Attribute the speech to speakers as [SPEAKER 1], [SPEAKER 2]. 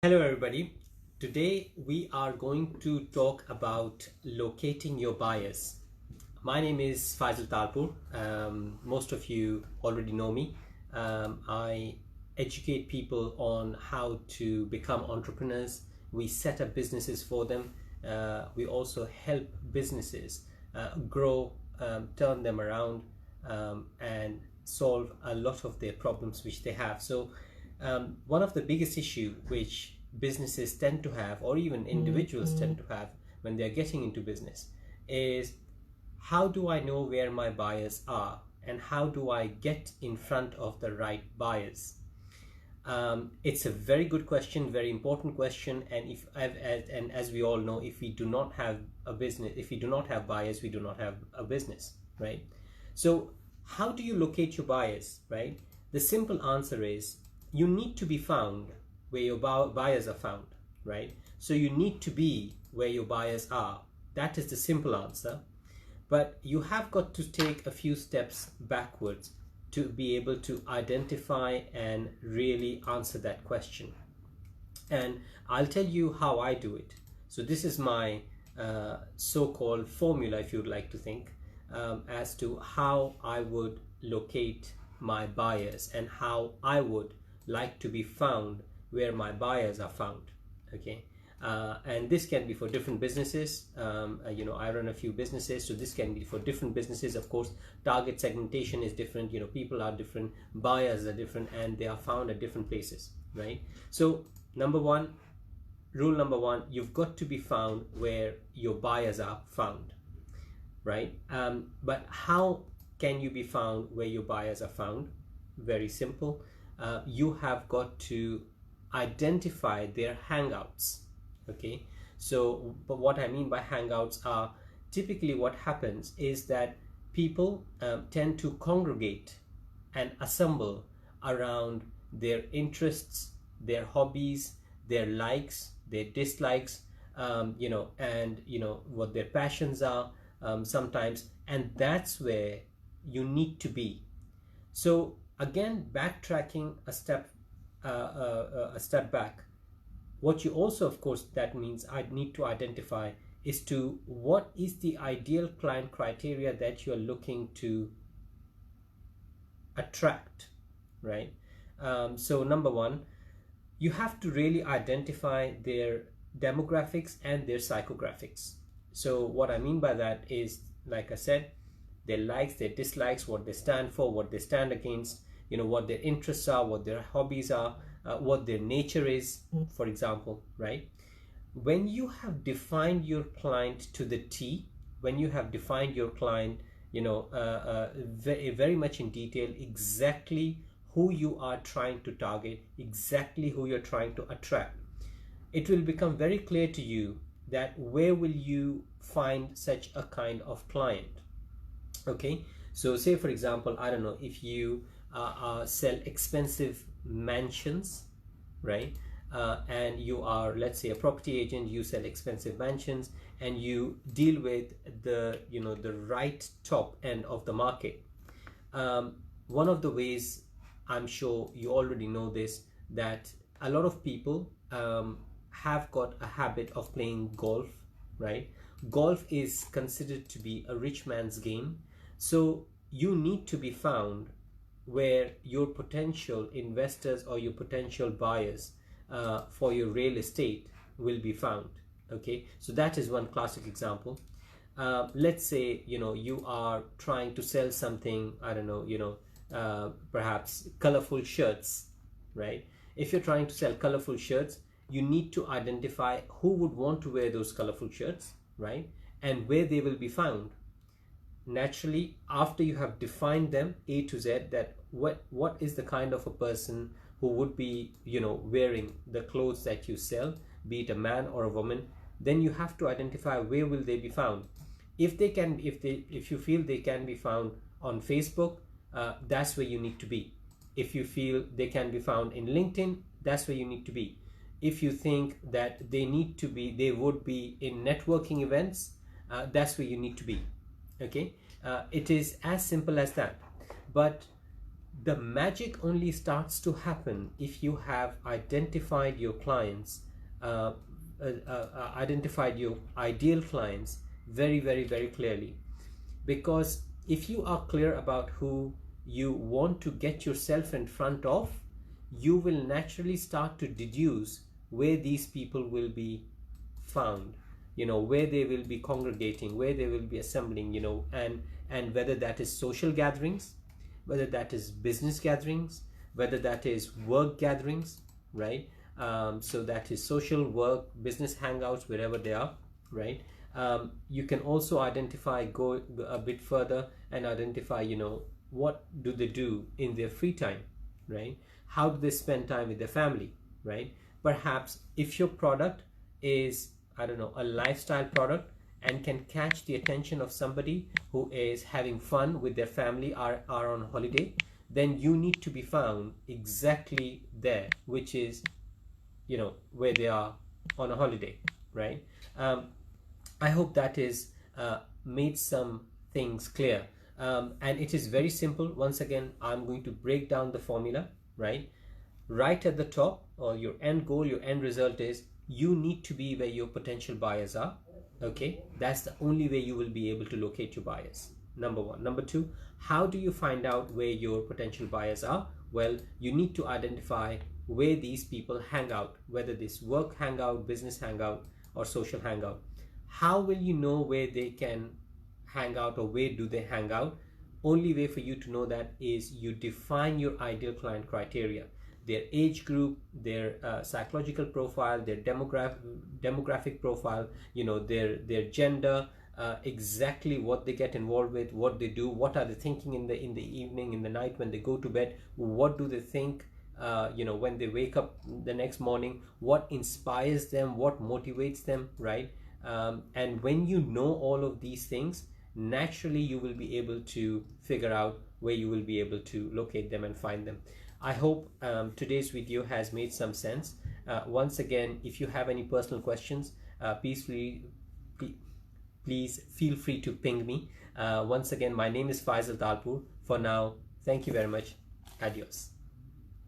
[SPEAKER 1] Hello everybody. Today we are going to talk about locating your buyers. My name is Faisal Talpur. Most of you already know me. I educate people on how to become entrepreneurs. We set up businesses for them. We also help businesses grow, turn them around, and solve a lot of their problems which they have. So one of the biggest issue which businesses tend to have, or even individuals tend to have when they're getting into business, is how do I know where my buyers are and how do I get in front of the right buyers? It's a very good question, very important question, and as we all know, if we do not have a business, if we do not have buyers, we do not have a business, right? So how do you locate your buyers, right? The simple answer is you need to be found where your buyers are found, right? So you need to be where your buyers are. That is the simple answer. But you have got to take a few steps backwards to be able to identify and really answer that question. And I'll tell you how I do it. So this is my so-called formula, if you'd like to think, as to how I would locate my buyers and how I would like to be found where my buyers are found. Okay. And this can be for different businesses. I run a few businesses, so this can be for different businesses. Of course, target segmentation is different. People are different, buyers are different, and they are found at different places, right? So rule number one, you've got to be found where your buyers are found, right? But how can you be found where your buyers are found? Very simple. You have got to identify their hangouts. Okay, so but what I mean by hangouts are typically what happens is that people tend to congregate and assemble around their interests, their hobbies, their likes, their dislikes, what their passions are sometimes, and that's where you need to be. So again, backtracking a step back, what you also, of course, that means I need to identify is to what is the ideal client criteria that you're looking to attract, right? So number one, you have to really identify their demographics and their psychographics. So what I mean by that is, like I said, their likes, their dislikes, what they stand for, what they stand against, what their interests are, what their hobbies are, what their nature is, for example, right? When you have defined your client to the T, when you have defined your client, very, very much in detail, exactly who you are trying to target, exactly who you're trying to attract, it will become very clear to you that where will you find such a kind of client. Okay, so say for example, I don't know, if you sell expensive mansions, right? And you are, let's say, a property agent, you sell expensive mansions and you deal with the right top end of the market. One of the ways, I'm sure you already know this, that a lot of people have got a habit of playing golf, right? Golf is considered to be a rich man's game. So you need to be found where your potential investors or your potential buyers for your real estate will be found. Okay, so that is one classic example. Let's say you are trying to sell something, I don't know, perhaps colorful shirts, right? If you're trying to sell colorful shirts, you need to identify who would want to wear those colorful shirts, right? And where they will be found. Naturally, after you have defined them A to Z, that what is the kind of a person who would be wearing the clothes that you sell, be it a man or a woman, then you have to identify where will they be found. If you feel they can be found on Facebook, that's where you need to be. If you feel they can be found in LinkedIn, that's where you need to be. If you think that they would be in networking events, that's where you need to be. Okay, it is as simple as that. But The magic only starts to happen if you have identified your clients, identified your ideal clients very clearly. Because if you are clear about who you want to get yourself in front of, you will naturally start to deduce where these people will be found, where they will be congregating, where they will be assembling, and whether that is social gatherings, whether that is business gatherings, whether that is work gatherings, right? So that is social, work, business hangouts, wherever they are, right? You can also identify, go a bit further and identify, what do they do in their free time, right? How do they spend time with their family, right? Perhaps if your product is, I don't know, a lifestyle product and can catch the attention of somebody who is having fun with their family, are on holiday, then you need to be found exactly there, which is, where they are on a holiday, right? I hope that is made some things clear. And it is very simple. Once again, I'm going to break down the formula, right? Right at the top, or your end goal, your end result is you need to be where your potential buyers are. Okay, that's the only way you will be able to locate your buyers. Number one. Number two, how do you find out where your potential buyers are? Well, you need to identify where these people hang out, whether this work hangout, business hangout, or social hangout. How will you know where they can hang out, or where do they hang out? Only way for you to know that is you define your ideal client criteria, their age group, their psychological profile, their demographic profile, their gender, exactly what they get involved with, what they do, what are they thinking in the evening, in the night, when they go to bed, what do they think, when they wake up the next morning, what inspires them, what motivates them, right? And when you know all of these things, naturally you will be able to figure out where you will be able to locate them and find them. I hope today's video has made some sense. Once again, if you have any personal questions, please feel free to ping me. Once again, my name is Faisal Talpur. For now, thank you very much. Adios.